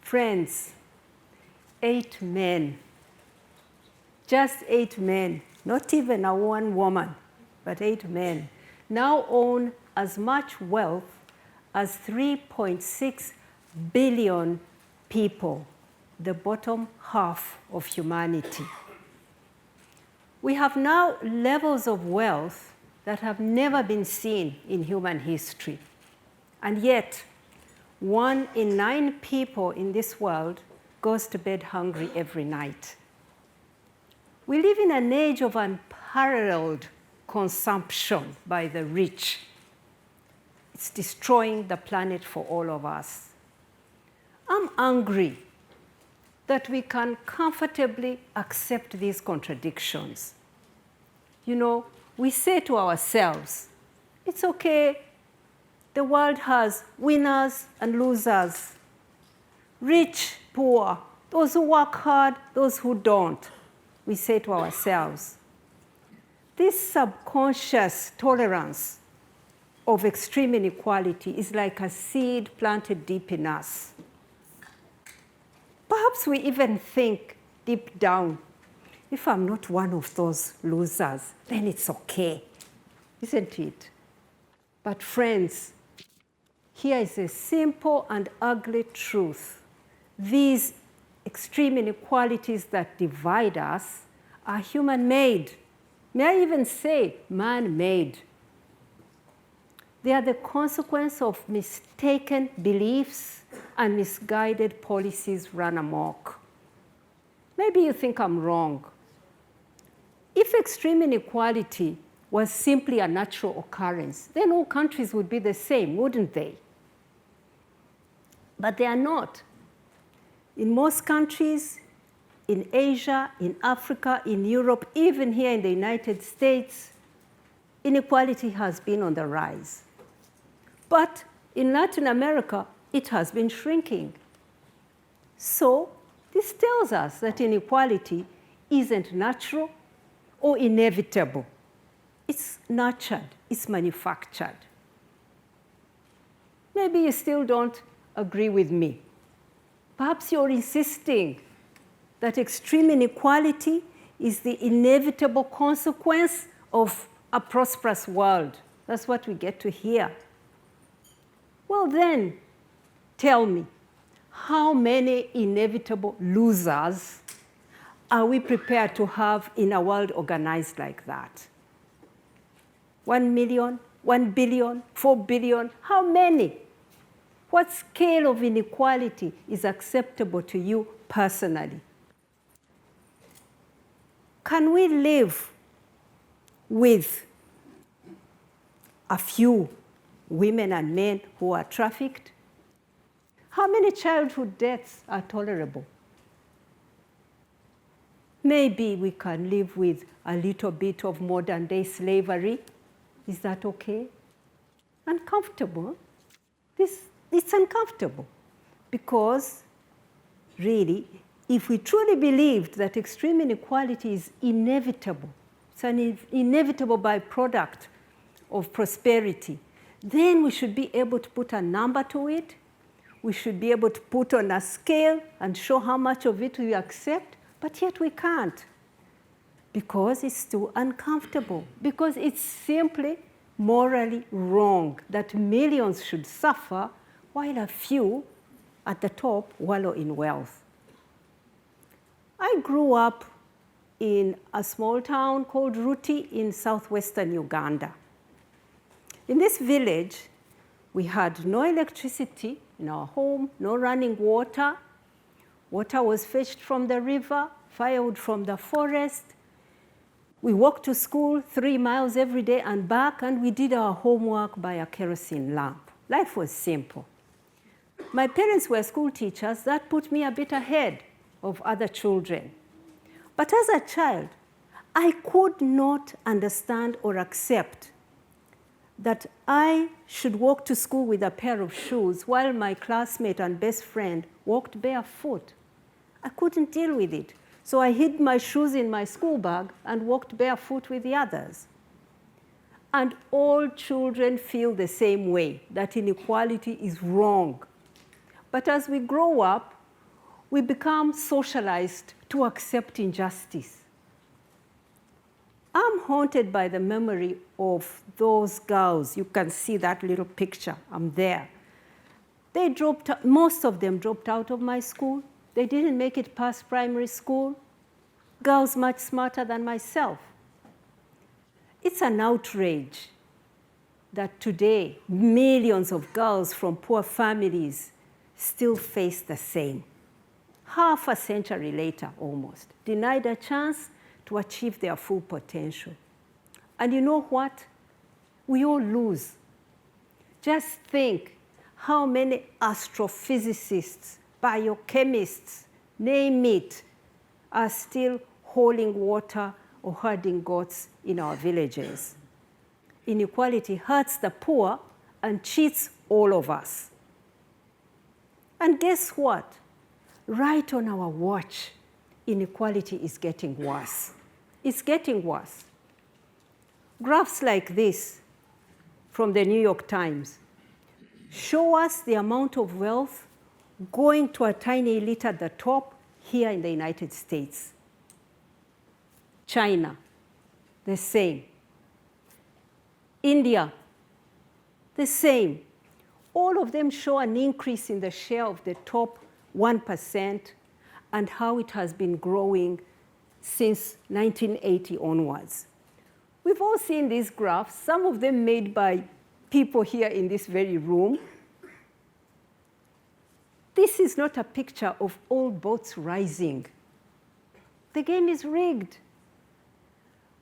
Friends, 8 men, just 8 men, not even a one woman, but 8 men, now own as much wealth as 3.6 billion people, the bottom half of humanity. We have now levels of wealth that have never been seen in human history. And yet, 1 in 9 people in this world goes to bed hungry every night. We live in an age of unparalleled consumption by the rich. It's destroying the planet for all of us. I'm angry that we can comfortably accept these contradictions. You know, we say to ourselves, it's okay, the world has winners and losers, rich, poor, those who work hard, those who don't. We say to ourselves, this subconscious tolerance of extreme inequality is like a seed planted deep in us. Perhaps we even think deep down, if I'm not one of those losers, then it's okay, isn't it? But friends, here is a simple and ugly truth. These extreme inequalities that divide us are human-made. May I even say man-made? They are the consequence of mistaken beliefs and misguided policies run amok. Maybe you think I'm wrong. If extreme inequality was simply a natural occurrence, then all countries would be the same, wouldn't they? But they are not. In most countries, in Asia, in Africa, in Europe, even here in the United States, inequality has been on the rise. But in Latin America, it has been shrinking. So this tells us that inequality isn't natural or inevitable. It's nurtured, it's manufactured. Maybe you still don't agree with me. Perhaps you're insisting that extreme inequality is the inevitable consequence of a prosperous world. That's what we get to hear. Well then, tell me, how many inevitable losers are we prepared to have in a world organized like that? 1 million, 1 billion, 4 billion, how many? What scale of inequality is acceptable to you personally? Can we live with a few women and men who are trafficked? How many childhood deaths are tolerable? Maybe we can live with a little bit of modern-day slavery. Is that okay? Uncomfortable. It's uncomfortable because, really, if we truly believed that extreme inequality is inevitable, it's an inevitable byproduct of prosperity, then we should be able to put a number to it. We should be able to put on a scale and show how much of it we accept, but yet we can't because it's too uncomfortable, because it's simply morally wrong that millions should suffer while a few at the top wallow in wealth. I grew up in a small town called Ruti in southwestern Uganda. In this village, we had no electricity in our home, no running water. Water was fetched from the river, firewood from the forest. We walked to school 3 miles every day and back, and we did our homework by a kerosene lamp. Life was simple. My parents were school teachers. That put me a bit ahead of other children. But as a child, I could not understand or accept that I should walk to school with a pair of shoes while my classmate and best friend walked barefoot. I couldn't deal with it. So I hid my shoes in my school bag and walked barefoot with the others. And all children feel the same way, that inequality is wrong. But as we grow up, we become socialized to accept injustice. I'm haunted by the memory of those girls. You can see that little picture. I'm there. Most of them dropped out of my school. They didn't make it past primary school. Girls much smarter than myself. It's an outrage that today millions of girls from poor families still face the same. Half a century later, almost, denied a chance to achieve their full potential. And you know what? We all lose. Just think how many astrophysicists, biochemists, name it, are still hauling water or herding goats in our villages. Inequality hurts the poor and cheats all of us. And guess what? Right on our watch, inequality is getting worse. It's getting worse. Graphs like this from the New York Times show us the amount of wealth going to a tiny elite at the top here in the United States. China, the same. India, the same. All of them show an increase in the share of the top 1% and how it has been growing since 1980 onwards. We've all seen these graphs, some of them made by people here in this very room. This is not a picture of all boats rising. The game is rigged.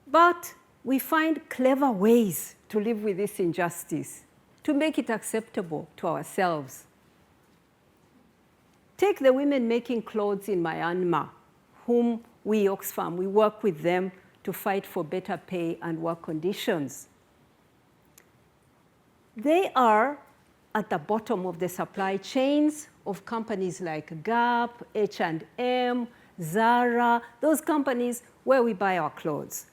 But we find clever ways to live with this injustice, to make it acceptable to ourselves. Take the women making clothes in Myanmar, whom we, Oxfam, we work with them to fight for better pay and work conditions. They are at the bottom of the supply chains of companies like Gap, H&M, Zara, those companies where we buy our clothes.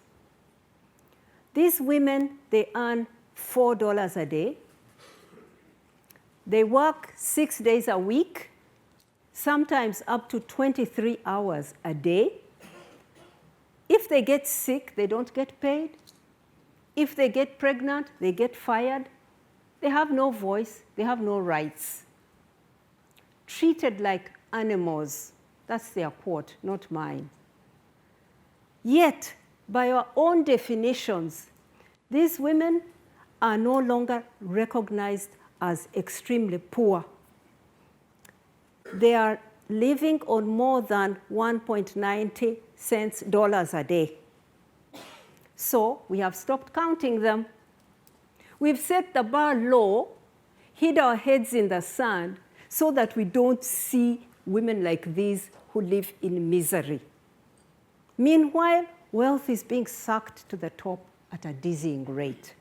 These women, they earn $4 a day. They work 6 days a week, sometimes up to 23 hours a day. If they get sick, they don't get paid. If they get pregnant, they get fired. They have no voice, they have no rights. Treated like animals. That's their quote, not mine. Yet, by our own definitions, these women are no longer recognized as extremely poor. They are living on more than 1.90 cents dollars a day. So we have stopped counting them. We've set the bar low, hid our heads in the sand, so that we don't see women like these who live in misery. Meanwhile, wealth is being sucked to the top at a dizzying rate.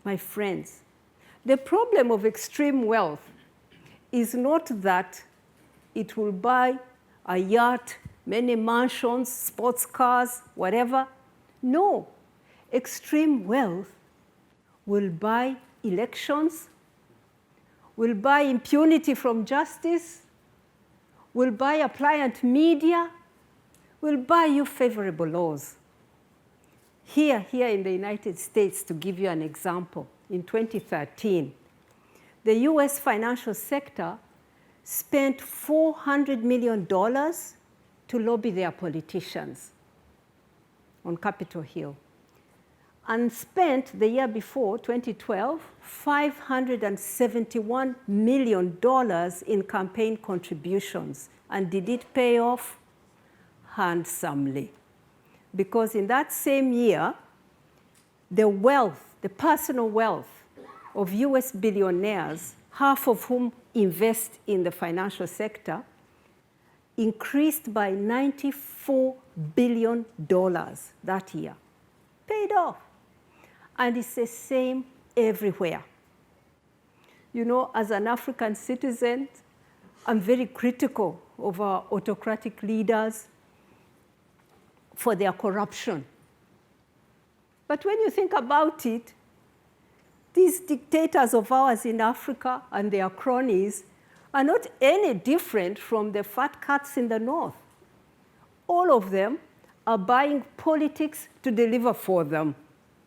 My friends, the problem of extreme wealth is not that it will buy a yacht, many mansions, sports cars, whatever. No, extreme wealth will buy elections, will buy impunity from justice, will buy a pliant media, will buy you favorable laws. Here in the United States, to give you an example, in 2013, the US financial sector spent $400 million to lobby their politicians on Capitol Hill, and spent the year before, 2012, $571 million in campaign contributions. And did it pay off? Handsomely. Because in that same year, the wealth, the personal wealth of US billionaires, half of whom invest in the financial sector, increased by $94 billion that year. Paid off. And it's the same everywhere. You know, as an African citizen, I'm very critical of our autocratic leaders for their corruption. But when you think about it, these dictators of ours in Africa and their cronies are not any different from the fat cats in the north. All of them are buying politics to deliver for them.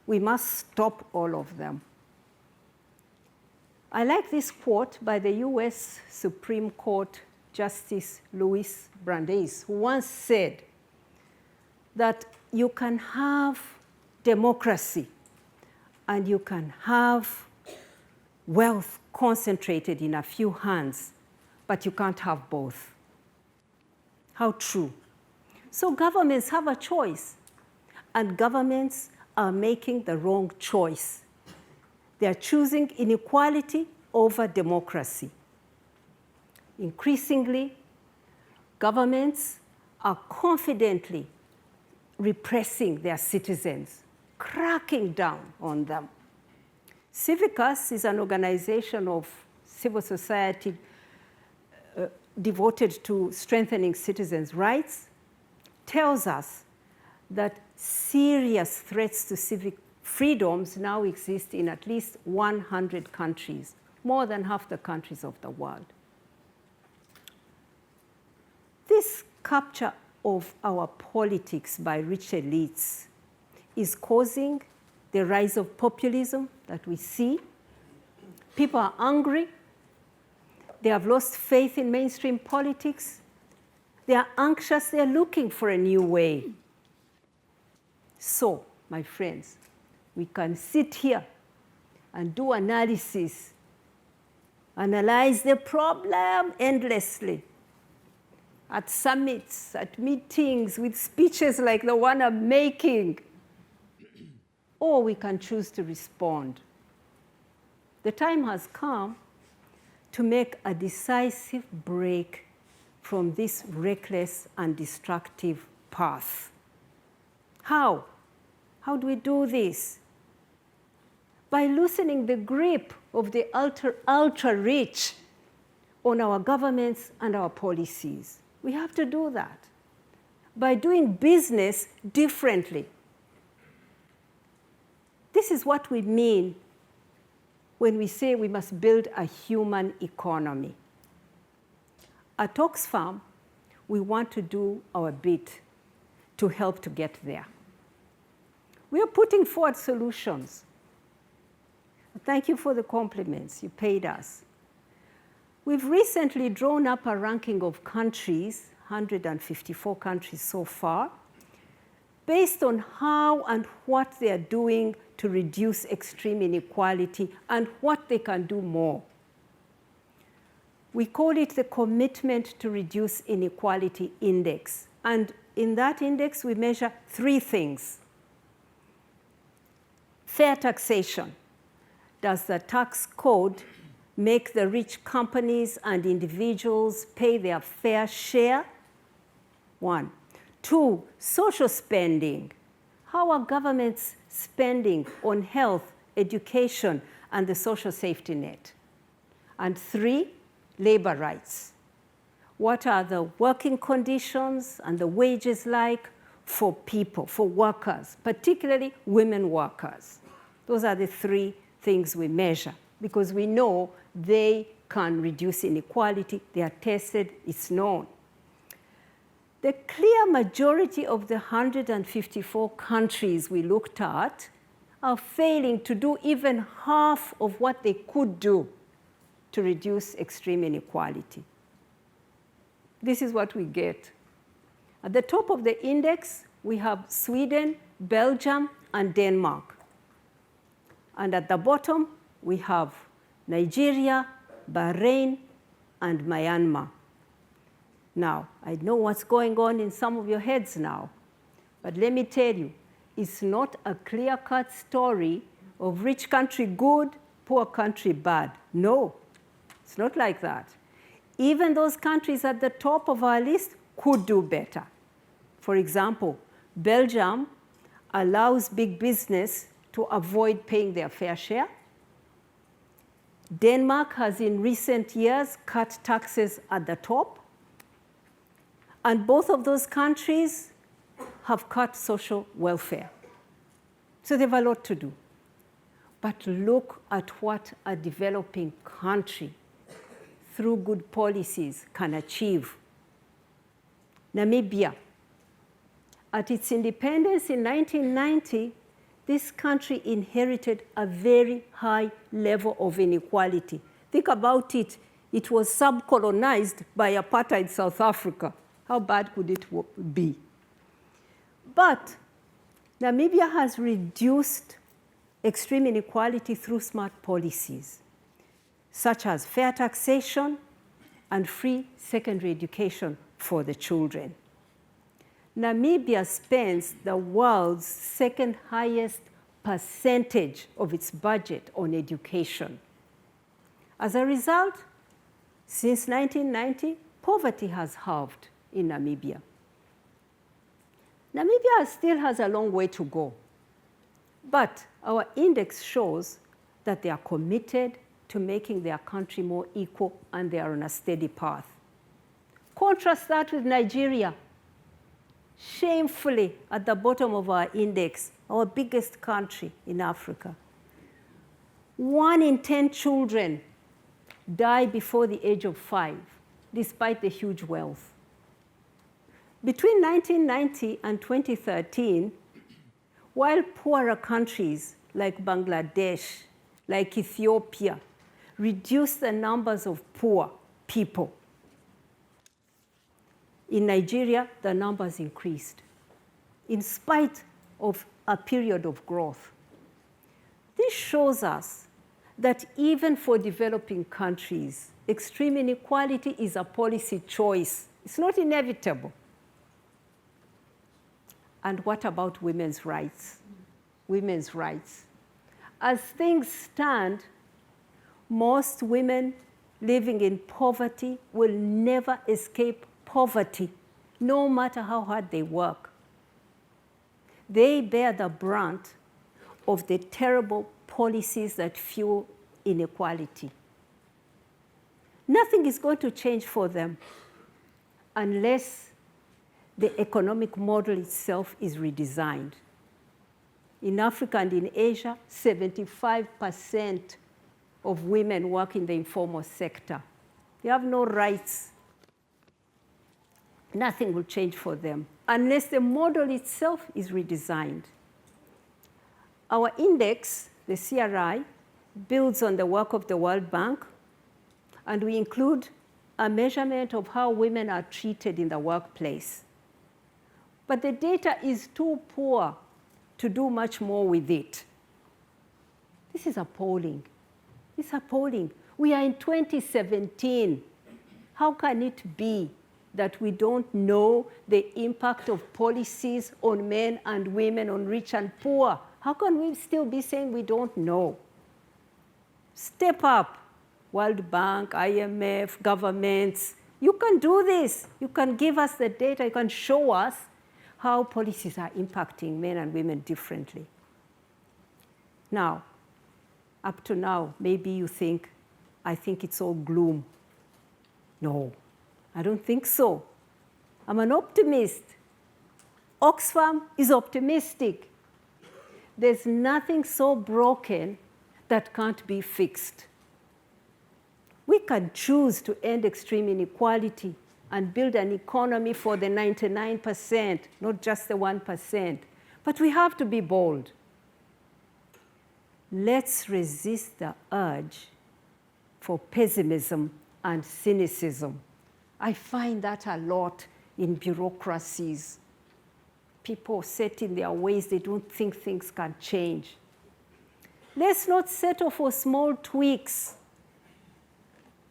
We must stop all of them. I like this quote by the US Supreme Court Justice Louis Brandeis, who once said that you can have democracy and you can have wealth concentrated in a few hands, but you can't have both. How true. So governments have a choice, and governments are making the wrong choice. They are choosing inequality over democracy. Increasingly, governments are confidently repressing their citizens, cracking down on them. Civicus is an organization of civil society devoted to strengthening citizens' rights, tells us that serious threats to civic freedoms now exist in at least 100 countries, more than half the countries of the world. This capture of our politics by rich elites is causing the rise of populism that we see. People are angry. They have lost faith in mainstream politics. They are anxious. They are looking for a new way. So, my friends, we can sit here and do analysis, analyze the problem endlessly at summits, at meetings, with speeches like the one I'm making. Or we can choose to respond. The time has come to make a decisive break from this reckless and destructive path. How? How do we do this? By loosening the grip of the ultra-rich on our governments and our policies. We have to do that. By doing business differently. This is what we mean when we say we must build a human economy. At Oxfam, we want to do our bit to help to get there. We are putting forward solutions. Thank you for the compliments you paid us. We've recently drawn up a ranking of countries, 154 countries so far, based on how and what they are doing to reduce extreme inequality and what they can do more. We call it the Commitment to Reduce Inequality Index. And in that index, we measure three things. Fair taxation. Does the tax code make the rich companies and individuals pay their fair share? One. Two, social spending. How are governments spending on health, education, and the social safety net? And three, labor rights. What are the working conditions and the wages like for people, for workers, particularly women workers? Those are the three things we measure because we know they can reduce inequality. They are tested, it's known. The clear majority of the 154 countries we looked at are failing to do even half of what they could do to reduce extreme inequality. This is what we get. At the top of the index, we have Sweden, Belgium, and Denmark. And at the bottom, we have Nigeria, Bahrain, and Myanmar. Now, I know what's going on in some of your heads now, but let me tell you, it's not a clear-cut story of rich country good, poor country bad. No, it's not like that. Even those countries at the top of our list could do better. For example, Belgium allows big business to avoid paying their fair share. Denmark has in recent years cut taxes at the top. And both of those countries have cut social welfare. So they have a lot to do. But look at what a developing country, through good policies, can achieve. Namibia. At its independence in 1990, this country inherited a very high level of inequality. Think about it. It was sub-colonized by apartheid South Africa. How bad could it be? But Namibia has reduced extreme inequality through smart policies, such as fair taxation and free secondary education for the children. Namibia spends the world's second highest percentage of its budget on education. As a result, since 1990, poverty has halved in Namibia. Namibia still has a long way to go, but our index shows that they are committed to making their country more equal, and they are on a steady path. Contrast that with Nigeria, shamefully at the bottom of our index, our biggest country in Africa. 1 in 10 children die before the age of 5, despite the huge wealth. Between 1990 and 2013, while poorer countries like Bangladesh, like Ethiopia, reduced the numbers of poor people, in Nigeria, the numbers increased, in spite of a period of growth. This shows us that even for developing countries, extreme inequality is a policy choice. It's not inevitable. And what about women's rights? Women's rights. As things stand, most women living in poverty will never escape poverty, no matter how hard they work. They bear the brunt of the terrible policies that fuel inequality. Nothing is going to change for them unless the economic model itself is redesigned. In Africa and in Asia, 75% of women work in the informal sector. They have no rights. Nothing will change for them unless the model itself is redesigned. Our index, the CRI, builds on the work of the World Bank, and we include a measurement of how women are treated in the workplace. But the data is too poor to do much more with it. This is appalling. It's appalling. We are in 2017. How can it be that we don't know the impact of policies on men and women, on rich and poor? How can we still be saying we don't know? Step up, World Bank, IMF, governments. You can do this. You can give us the data. You can show us how policies are impacting men and women differently. Now, up to now, maybe you think, I think it's all gloom. No, I don't think so. I'm an optimist. Oxfam is optimistic. There's nothing so broken that can't be fixed. We can choose to end extreme inequality and build an economy for the 99%, not just the 1%. But we have to be bold. Let's resist the urge for pessimism and cynicism. I find that a lot in bureaucracies. People set in their ways, they don't think things can change. Let's not settle for small tweaks.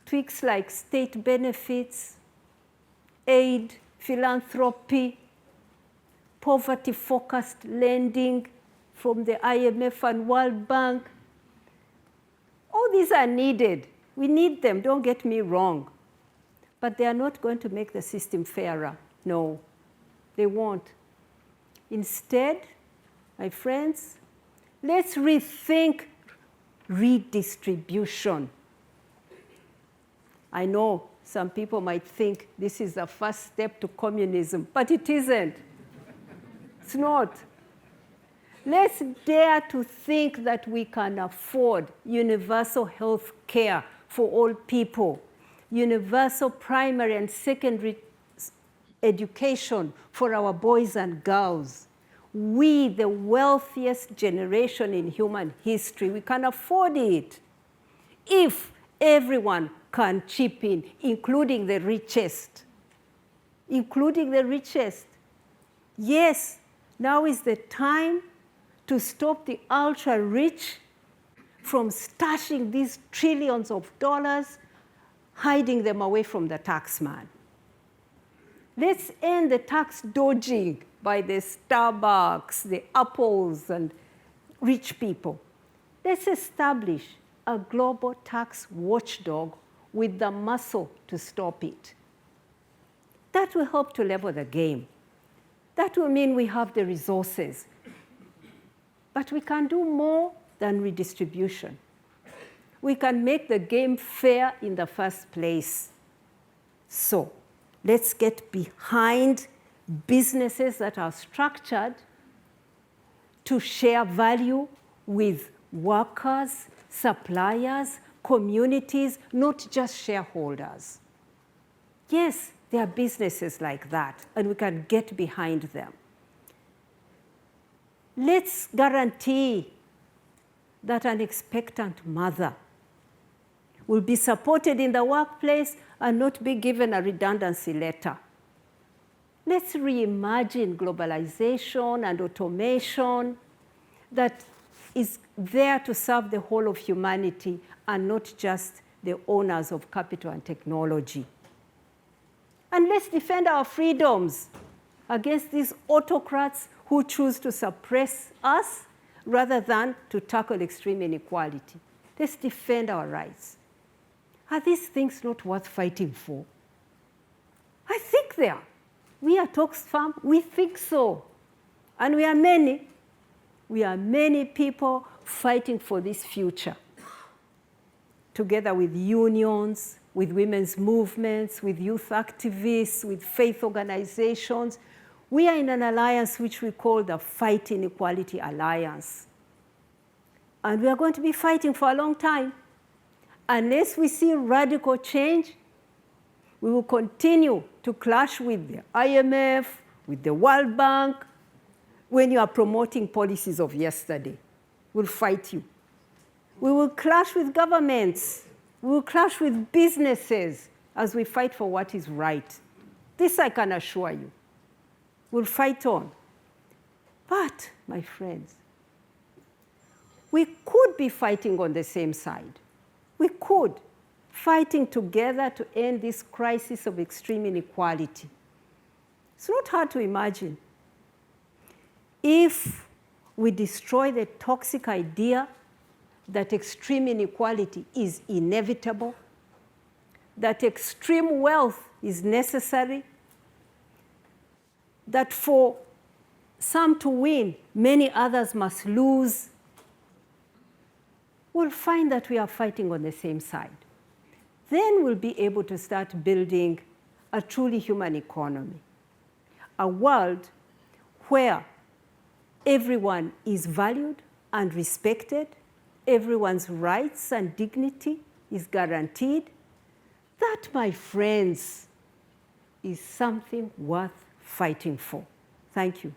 Tweaks like state benefits, aid, philanthropy, poverty-focused lending from the IMF and World Bank. All these are needed. We need them, don't get me wrong. But they are not going to make the system fairer. No, they won't. Instead, my friends, let's rethink redistribution. I know some people might think this is the first step to communism, but it isn't. It's not. Let's dare to think that we can afford universal health care for all people, universal primary and secondary education for our boys and girls. We, the wealthiest generation in human history, we can afford it. If everyone can chip in, including the richest. Including the richest. Yes, now is the time to stop the ultra-rich from stashing these trillions of dollars, hiding them away from the taxman. Let's end the tax dodging by the Starbucks, the Apples, and rich people. Let's establish a global tax watchdog with the muscle to stop it. That will help to level the game. That will mean we have the resources. But we can do more than redistribution. We can make the game fair in the first place. So let's get behind businesses that are structured to share value with workers, suppliers, communities, not just shareholders. Yes, there are businesses like that, and we can get behind them. Let's guarantee that an expectant mother will be supported in the workplace and not be given a redundancy letter. Let's reimagine globalization and automation that is there to serve the whole of humanity and not just the owners of capital and technology. And let's defend our freedoms against these autocrats who choose to suppress us rather than to tackle extreme inequality. Let's defend our rights. Are these things not worth fighting for? I think they are. We at Oxfam, we think so. And we are many. We are many people fighting for this future. Together with unions, with women's movements, with youth activists, with faith organizations, we are in an alliance which we call the Fight Inequality Alliance. And we are going to be fighting for a long time. Unless we see radical change, we will continue to clash with the IMF, with the World Bank. When you are promoting policies of yesterday, we'll fight you. We will clash with governments. We will clash with businesses as we fight for what is right. This I can assure you. We'll fight on. But, my friends, we could be fighting on the same side. We could, fighting together to end this crisis of extreme inequality. It's not hard to imagine. If we destroy the toxic idea that extreme inequality is inevitable, that extreme wealth is necessary, that for some to win, many others must lose, we'll find that we are fighting on the same side. Then we'll be able to start building a truly human economy, a world where everyone is valued and respected, everyone's rights and dignity is guaranteed. That, my friends, is something worth fighting for. Thank you.